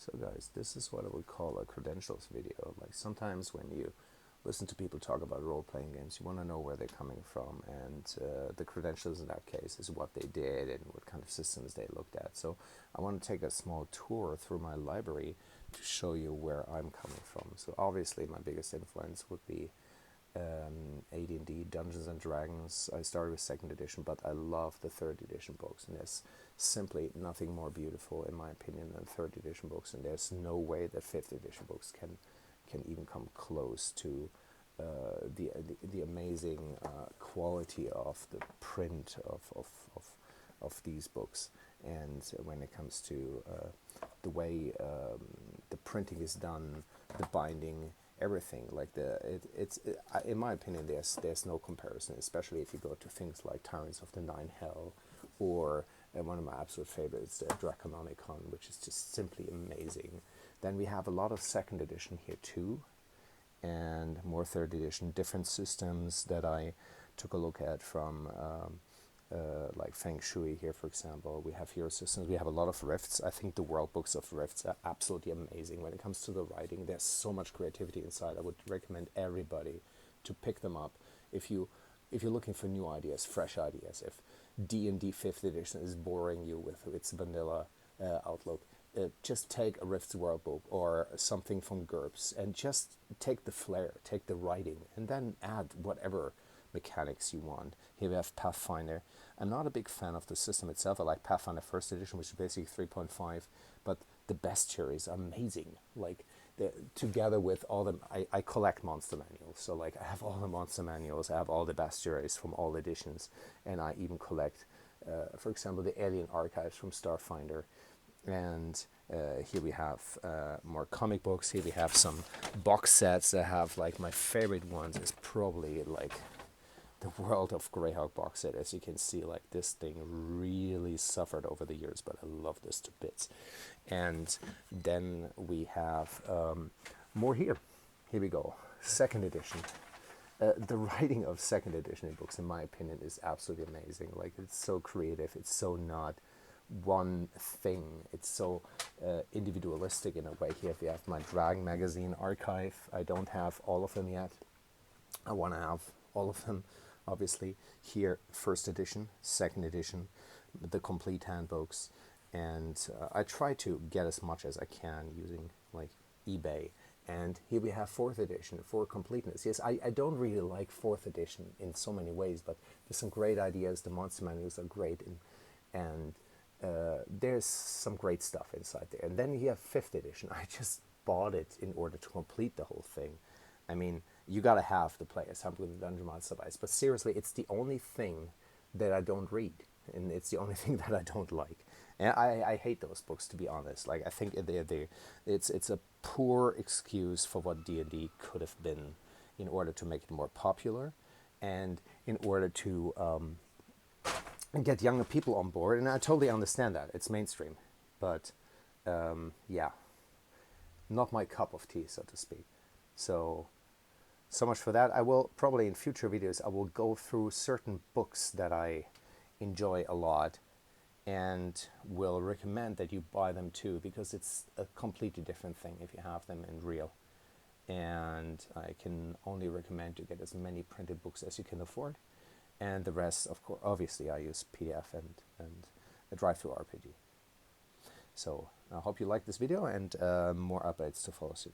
So guys, this is what I would call a credentials video. Like sometimes when you listen to people talk about role-playing games, you want to know where they're coming from, and the credentials in that case is what they did and what kind of systems they looked at. So I want to take a small tour through my library to show you where I'm coming from. So obviously my biggest influence would be AD&D, Dungeons and Dragons. I started with 2nd edition, but I love the 3rd edition books, and there's simply nothing more beautiful, in my opinion, than 3rd edition books, and there's no way that 5th edition books can even come close to the amazing quality of the print of these books. And when it comes to the way the printing is done, the binding, everything, like in my opinion, there's no comparison, especially if you go to things like Tyrants of the Nine Hell, or one of my absolute favorites, Draconomicon, which is just simply amazing. Then we have a lot of 2nd edition here too, and more 3rd edition, different systems that I took a look at from like Feng Shui here, for example. We have hero systems. We have a lot of Rifts. I think the world books of Rifts are absolutely amazing. When it comes to the writing, there's so much creativity inside. I would recommend everybody to pick them up if you're looking for new ideas, fresh ideas. If D&D 5th edition is boring you with its vanilla outlook, just take a Rift's world book or something from GURPS and just take the flair, take the writing, and then add whatever mechanics you want. Here we have Pathfinder. I'm not a big fan of the system itself. I like Pathfinder 1st edition, which is basically 3.5, but the bestiary is amazing. Like, together with all the, I collect monster manuals, so like I have all the monster manuals, I have all the bestiaries from all editions, and I even collect, for example, the Alien Archives from Starfinder. And here we have more comic books. Here we have some box sets that have, like, my favorite ones is probably like the World of Greyhawk box set. As you can see, like, this thing really suffered over the years, but I love this to bits. And then we have more here. Here we go. 2nd edition. The writing of 2nd edition in books, in my opinion, is absolutely amazing. Like, it's so creative. It's so not one thing. It's so individualistic in a way. Here we have my Dragon magazine archive. I don't have all of them yet. I want to have all of them, obviously. Here, 1st edition, 2nd edition, the complete handbooks, and I try to get as much as I can using, like, eBay. And here we have 4th edition for completeness. Yes, I don't really like 4th edition in so many ways, but there's some great ideas. The monster manuals are great, and there's some great stuff inside there. And then you have 5th edition. I just bought it in order to complete the whole thing. I mean, you gotta have the players sample the Dungeon Master Device, but seriously, it's the only thing that I don't read, and it's the only thing that I don't like. And I hate those books, to be honest. Like, I think it's a poor excuse for what D&D could have been in order to make it more popular, and in order to get younger people on board. And I totally understand that. It's mainstream. But, yeah, not my cup of tea, so to speak. So much for that. I will probably, in future videos, I will go through certain books that I enjoy a lot, and will recommend that you buy them too, because it's a completely different thing if you have them in real. And I can only recommend to get as many printed books as you can afford, and the rest, of course, obviously I use PDF and a Drive-Thru RPG. So I hope you like this video, and more updates to follow soon.